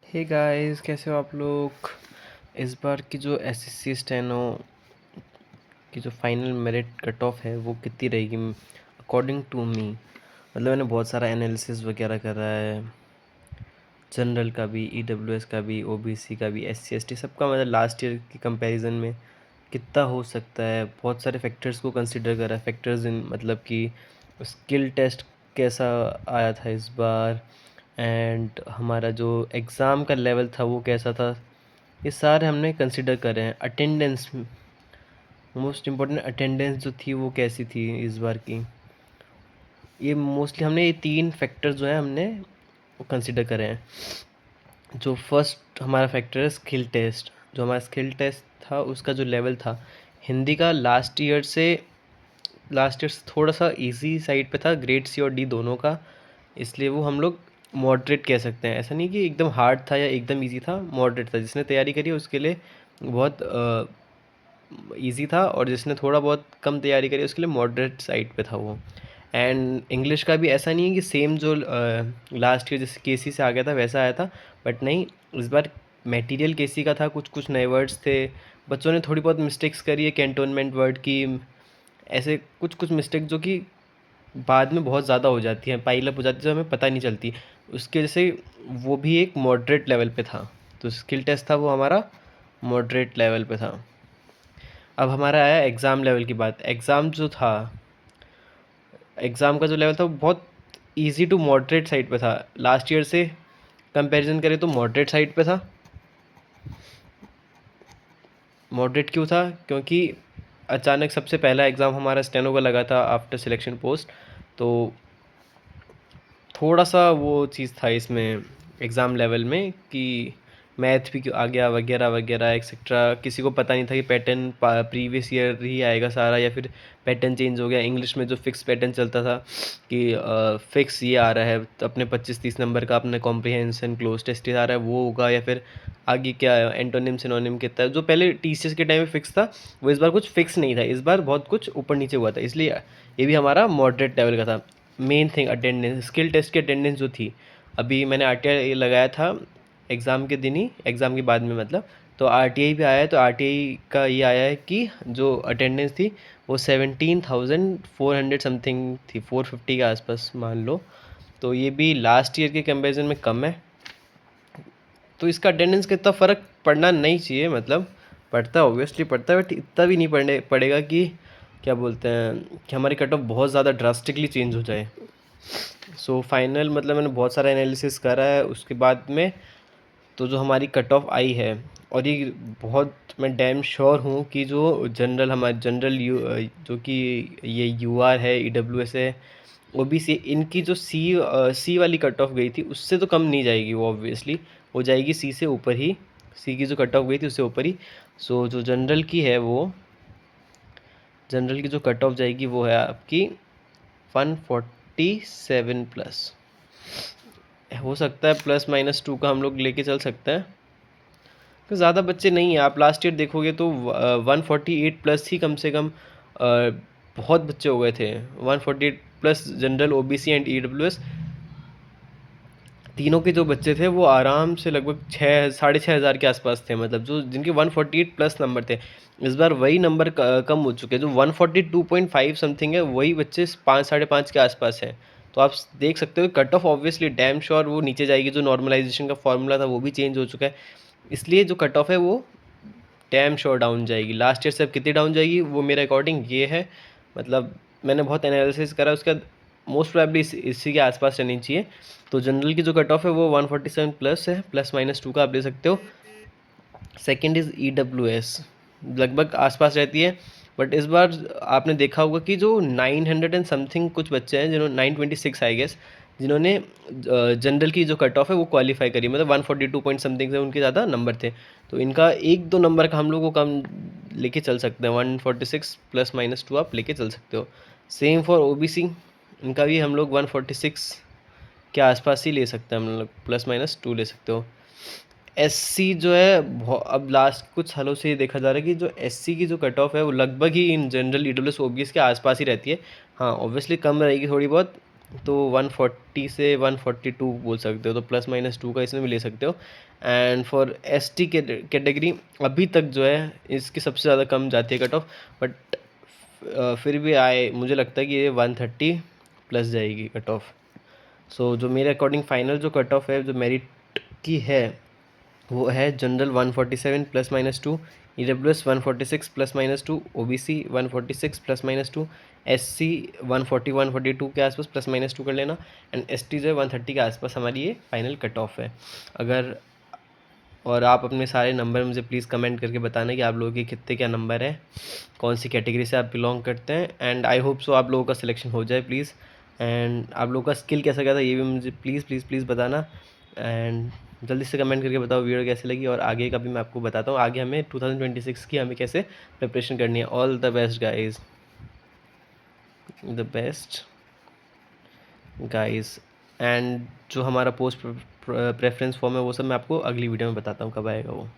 Hey guys, कैसे हो आप लोग। इस बार की जो एसएससी स्टेनो की जो फाइनल मेरिट कट ऑफ है वो कितनी रहेगी अकॉर्डिंग टू मी। मतलब मैंने बहुत सारा एनालिसिस वगैरह करा है, जनरल का भी, ईडब्ल्यूएस का भी, ओबीसी का भी, एससी एसटी सबका। मतलब लास्ट ईयर के कंपैरिजन में कितना हो सकता है, बहुत सारे फैक्टर्स को कंसिडर करा है। फैक्टर्स इन मतलब कि स्किल टेस्ट कैसा आया था इस बार, एंड हमारा जो एग्ज़ाम का लेवल था वो कैसा था, ये सारे हमने कंसिडर करे हैं। अटेंडेंस, मोस्ट इम्पोर्टेंट अटेंडेंस जो थी वो कैसी थी इस बार की, ये मोस्टली हमने ये 3 फैक्टर्स जो है हमने वो कंसिडर करे हैं। जो फर्स्ट हमारा फैक्टर है स्किल टेस्ट। जो हमारा स्किल टेस्ट था उसका जो लेवल था हिंदी का लास्ट ईयर से थोड़ा सा इजी साइड पे था, ग्रेड सी और डी दोनों का। इसलिए वो हम लोग मॉडरेट कह सकते हैं। ऐसा नहीं कि एकदम हार्ड था या एकदम इजी था, मॉडरेट था। जिसने तैयारी करी उसके लिए बहुत इजी था, और जिसने थोड़ा बहुत कम तैयारी करी उसके लिए मॉडरेट साइड पे था वो। एंड इंग्लिश का भी ऐसा नहीं है कि सेम जो लास्ट ईयर जैसे केसी से आ गया था वैसा आया था, बट नहीं, इस बार मटेरियल केसी का था। कुछ कुछ नए वर्ड्स थे, बच्चों ने थोड़ी बहुत मिस्टेक्स करी है कैंटोनमेंट वर्ड की, ऐसे कुछ कुछ मिस्टेक जो कि बाद में बहुत ज़्यादा हो जाती हैं, पाइल अप हो जाती है, जो हमें पता नहीं चलती। उसकी वजह से वो भी एक मॉडरेट लेवल पे था। तो स्किल टेस्ट था वो हमारा मॉडरेट लेवल पे था। अब हमारा आया एग्ज़ाम लेवल की बात। एग्ज़ाम जो था, एग्ज़ाम का जो लेवल था वो बहुत इजी टू मॉडरेट साइड पे था। लास्ट ईयर से कंपैरिजन करें तो मॉडरेट साइड पे था। मॉडरेट क्यों था? क्योंकि अचानक सबसे पहला एग्ज़ाम हमारा स्टेनो का लगा था आफ्टर सिलेक्शन पोस्ट, तो थोड़ा सा वो चीज़ था इसमें एग्ज़ाम लेवल में कि मैथ भी क्यों आ गया वगैरह वगैरह एक्सेट्रा। किसी को पता नहीं था कि पैटर्न प्रीवियस ईयर ही आएगा सारा, या फिर पैटर्न चेंज हो गया। इंग्लिश में जो फिक्स पैटर्न चलता था कि फिक्स ये आ रहा है, तो अपने 25-30 नंबर का अपने कॉम्प्रिहेंशन क्लोज टेस्ट आ रहा है वो होगा, या फिर आगे क्या एंटोनिम सिनोनिम कितना है। जो पहले टीसीएस के टाइम में फिक्स था वो इस बार कुछ फिक्स नहीं था, इस बार बहुत कुछ ऊपर नीचे हुआ था। इसलिए ये भी हमारा मॉडरेट लेवल का था। Main thing attendance, skill test की अटेंडेंस जो थी, अभी मैंने आरटीआई लगाया था एग्ज़ाम के दिन ही, एग्ज़ाम के बाद में मतलब। तो आरटीआई भी आया है, तो आरटीआई का ये आया है कि जो अटेंडेंस थी वो 17,400 समथिंग थी, 450 के आसपास मान लो। तो ये भी लास्ट ईयर के कंपैरिजन में कम है। तो इसका अटेंडेंस का इतना फ़र्क पड़ना नहीं चाहिए, मतलब पड़ता है, ऑब्वियसली पड़ता है, बट इतना भी नहीं पड़ेगा कि क्या बोलते हैं कि हमारी कट ऑफ बहुत ज़्यादा ड्रास्टिकली चेंज हो जाए। सो फाइनल मतलब मैंने बहुत सारा एनालिसिस करा है उसके बाद में, तो जो हमारी कट ऑफ आई है, और ये बहुत मैं डैम श्योर हूँ कि जो जनरल हमारे जनरल जो कि ये यूआर है, ईडब्ल्यूएस है, ओबीसी, इनकी जो सी वाली कट ऑफ गई थी उससे तो कम नहीं जाएगी वो, ऑब्वियसली वो जाएगी सी से ऊपर ही। सी की जो कट ऑफ गई थी उससे ऊपर ही। सो जो जनरल की है वो, जनरल की जो कट ऑफ जाएगी वो है आपकी 147 प्लस। हो सकता है प्लस माइनस 2 का हम लोग लेके चल सकते हैं, तो ज़्यादा बच्चे नहीं हैं। आप लास्ट ईयर देखोगे तो 148 प्लस ही कम से कम बहुत बच्चे हो गए थे। 148 plus general, OBC and EWS, तीनों के जो बच्चे थे वो आराम से लगभग 6,500 के आसपास थे, मतलब जो जिनके 148 प्लस नंबर थे। इस बार वही नंबर कम हो चुके हैं, जो 142.5 समथिंग है वही बच्चे 5-5.5 के आसपास हैं। तो आप देख सकते हो cut off obviously damn sure वो नीचे जाएगी। जो नॉर्मलाइजेशन का फॉर्मूला था वो भी चेंज हो चुका है, इसलिए जो कट ऑफ है वो डैम श्योर डाउन जाएगी। लास्ट ईयर से अब कितनी डाउन जाएगी वो मेरे अकॉर्डिंग ये है, मतलब मैंने बहुत एनालिसिस करा उसका, मोस्ट प्रोबेबली इसी के आसपास रहनी चाहिए। तो जनरल की जो कट ऑफ है वो 147 प्लस है, प्लस माइनस 2 का आप ले सकते हो। सेकंड इज़ ईडब्ल्यूएस, लगभग आसपास रहती है। बट इस बार आपने देखा होगा कि जो 900 एंड समथिंग कुछ बच्चे हैं जिन्होंने 926 आई गेस, जिन्होंने जनरल की जो कट ऑफ है वो क्वालिफाई करी, मतलब 142 पॉइंट समथिंग से उनके ज़्यादा नंबर थे। तो इनका 1-2 नंबर का हम लोग को कम लेके चल सकते हैं, 146 प्लस माइनस 2 आप लेके चल सकते हो। सेम फॉर ओबीसी, इनका भी हम लोग 146 के आसपास ही ले सकते हैं, हम लोग प्लस माइनस 2 ले सकते हो। एससी जो है अब लास्ट कुछ सालों से ये देखा जा रहा है कि जो एससी की जो कट ऑफ है वो लगभग ही इन जनरल ईडब्ल्यूएस ओबीएस के आसपास ही रहती है। हाँ, ऑब्वियसली कम रहेगी थोड़ी बहुत, तो 140 से 142 बोल सकते हो, तो प्लस माइनस 2 का इसमें भी ले सकते हो। एंड फॉर एसटी कैटेगरी अभी तक जो है इसकी सबसे ज़्यादा कम जाती है कट ऑफ, बट फिर भी मुझे लगता है कि ये 130 प्लस जाएगी कट ऑफ। सो जो मेरे अकॉर्डिंग फाइनल जो कट ऑफ है जो मेरिट की है वो है general 147 plus minus 2, EWS 146 plus minus 2, OBC 146 plus minus 2, SC 140 142 के आसपास प्लस माइनस 2 कर लेना, एंड ST जो है 130 के आसपास हमारी ये फाइनल कट ऑफ है। अगर और आप अपने सारे नंबर मुझे प्लीज़ कमेंट करके बताना कि आप लोगों के कितने क्या नंबर है, कौन सी कैटेगरी से आप बिलोंग करते हैं, एंड आई होप सो आप लोगों का सिलेक्शन हो जाए प्लीज़। एंड आप लोगों का स्किल कैसा क्या था ये भी मुझे प्लीज़ प्लीज़ प्लीज़ बताना, एंड जल्दी से कमेंट करके बताओ वीडियो कैसी लगी, और आगे का भी मैं आपको बताता हूँ आगे हमें 2026 की हमें कैसे प्रिपरेशन करनी है। All the best guys, the best guys. And जो हमारा पोस्ट प्रेफरेंस फॉर्म है वो सब मैं आपको अगली वीडियो में बताता हूँ कब आएगा वो।